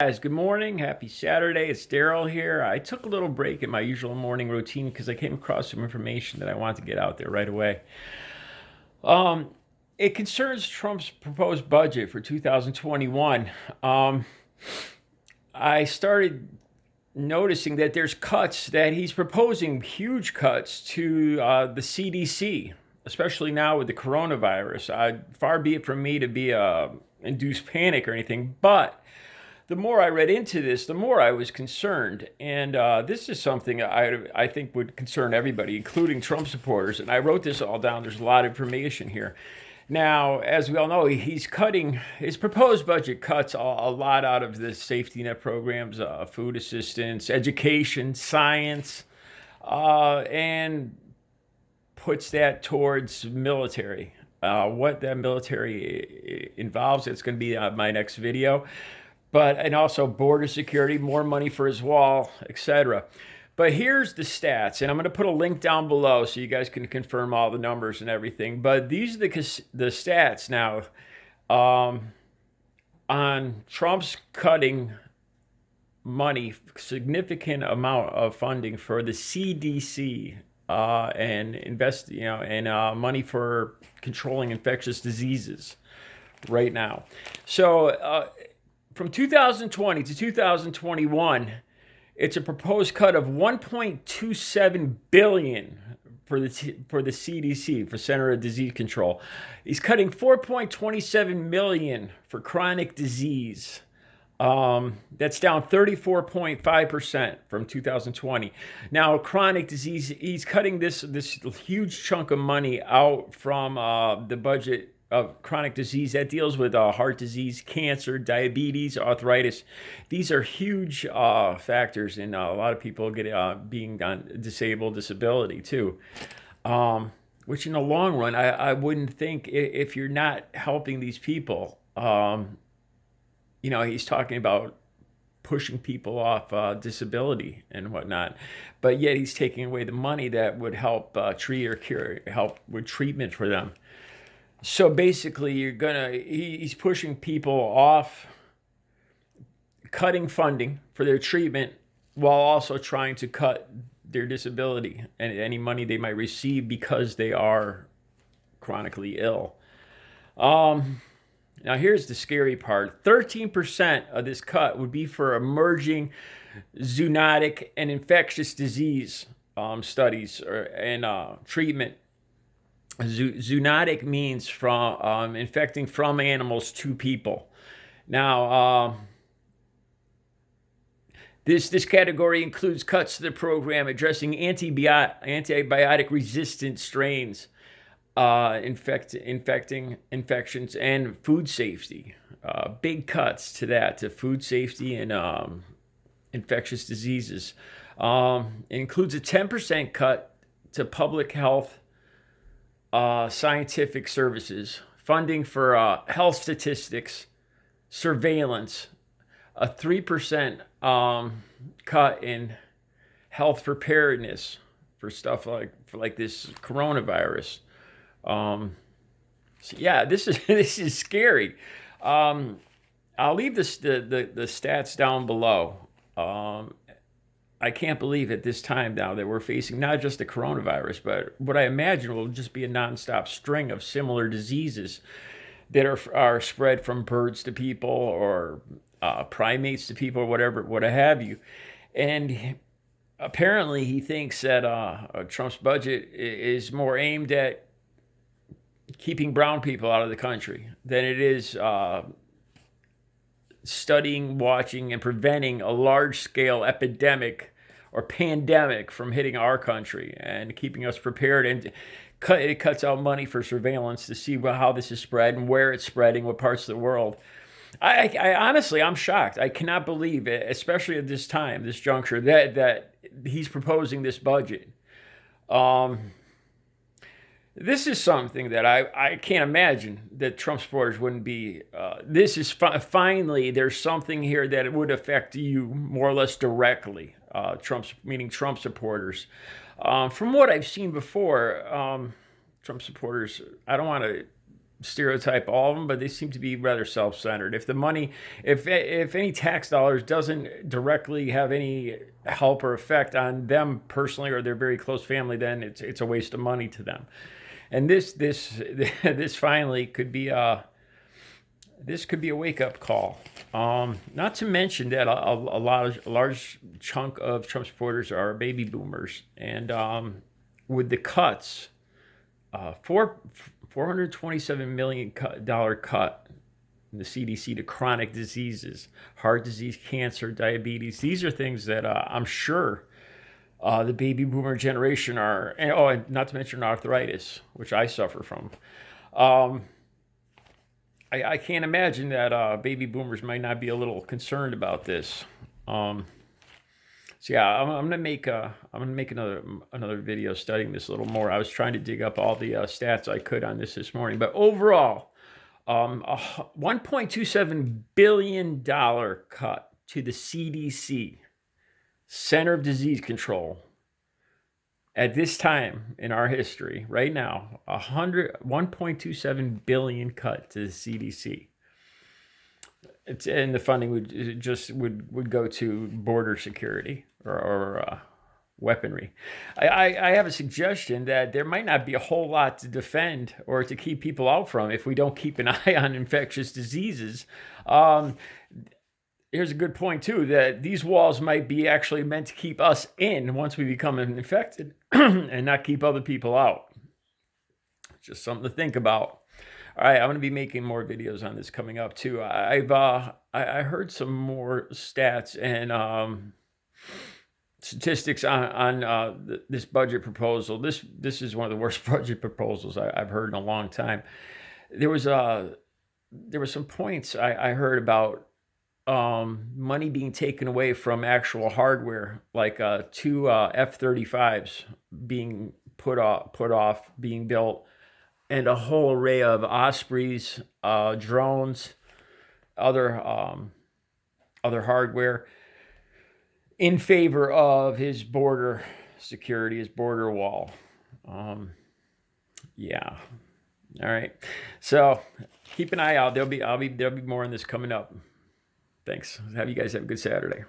Guys, good morning. Happy Saturday. It's Daryl here. I took a little break in my usual morning routine because I came across some information that I wanted to get out there right away. Um, it concerns Trump's proposed budget for 2021. I started noticing that there's cuts that he's proposing, huge cuts to the CDC, especially now with the coronavirus. Far be it from me to be induce panic or anything, but the more I read into this, the more I was concerned. And this is something I think would concern everybody, including Trump supporters. And I wrote this all down. There's a lot of information here. Now, as we all know, he's cutting his proposed budget cuts a lot out of the safety net programs, food assistance, education, science, and puts that towards military. What that military involves, it's going to be my next video, and also border security, more money for his wall, etc. But here's the stats, and I'm going to put a link down below so you guys can confirm all the numbers and everything. But these are the stats now on Trump's cutting money, significant amount of funding for the C.D.C. And money for controlling infectious diseases right now. So from 2020 to 2021, it's a proposed cut of 1.27 billion for the CDC, for Center of Disease Control. He's cutting 4.27 million for chronic disease. That's down 34.5% from 2020. Now, chronic disease, he's cutting this huge chunk of money out from the budget of chronic disease that deals with heart disease, cancer, diabetes, arthritis. These are huge factors in a lot of people being on disability too. Which in the long run, I wouldn't think, if you're not helping these people, he's talking about pushing people off disability and whatnot, but yet he's taking away the money that would help treat or cure, help with treatment for them. So basically, he's pushing people off, cutting funding for their treatment while also trying to cut their disability and any money they might receive because they are chronically ill. Now here's the scary part. 13% of this cut would be for emerging zoonotic and infectious disease studies and treatment. Zoonotic means from infecting from animals to people. Now, this category includes cuts to the program addressing antibiotic resistant strains, infecting infections, and food safety. Big cuts to that, to food safety and infectious diseases. It includes a 10% cut to public health, scientific services, funding for health statistics, surveillance, a 3% cut in health preparedness for stuff like this coronavirus. So yeah, this is scary. I'll leave the stats down below. I can't believe at this time now that we're facing not just the coronavirus, but what I imagine will just be a nonstop string of similar diseases that are spread from birds to people or primates to people or whatever, what have you. And apparently he thinks that Trump's budget is more aimed at keeping brown people out of the country than it is studying, watching, and preventing a large-scale epidemic or pandemic from hitting our country and keeping us prepared. And it cuts out money for surveillance to see how this is spread and where it's spreading, what parts of the world. I honestly, I'm shocked. I cannot believe it, especially at this time, this juncture, that he's proposing this budget. This is something that I can't imagine that Trump supporters wouldn't be. This is finally, there's something here that would affect you more or less directly, meaning Trump supporters. From what I've seen before, Trump supporters, I don't want to stereotype all of them, but they seem to be rather self-centered. If the money, if any tax dollars doesn't directly have any help or effect on them personally or their very close family, then it's a waste of money to them. And this finally could be a wake-up call. Not to mention that a large chunk of Trump supporters are baby boomers, and with the cuts, $427 million cut in the CDC to chronic diseases, heart disease, cancer, diabetes. These are things that I'm sure the baby boomer generation are, and not to mention arthritis, which I suffer from. I can't imagine that baby boomers might not be a little concerned about this. So yeah, I'm gonna make another video studying this a little more. I was trying to dig up all the stats I could on this morning, but overall, a $1.27 billion cut to the CDC, Center of Disease Control, at this time in our history, right now, $1.27 billion cut to the CDC. And the funding would go to border security or weaponry. I have a suggestion that there might not be a whole lot to defend or to keep people out from if we don't keep an eye on infectious diseases. Here's a good point too, that these walls might be actually meant to keep us in once we become infected and not keep other people out. Just something to think about. All right, I'm going to be making more videos on this coming up too. I heard some more stats and statistics on this budget proposal. This is one of the worst budget proposals I've heard in a long time. There were some points I heard about money being taken away from actual hardware, like two F-35s being put off being built, and a whole array of Ospreys, drones, other hardware, in favor of his border security, his border wall. Yeah. All right. So keep an eye out. There'll be more on this coming up. Thanks. You guys have a good Saturday.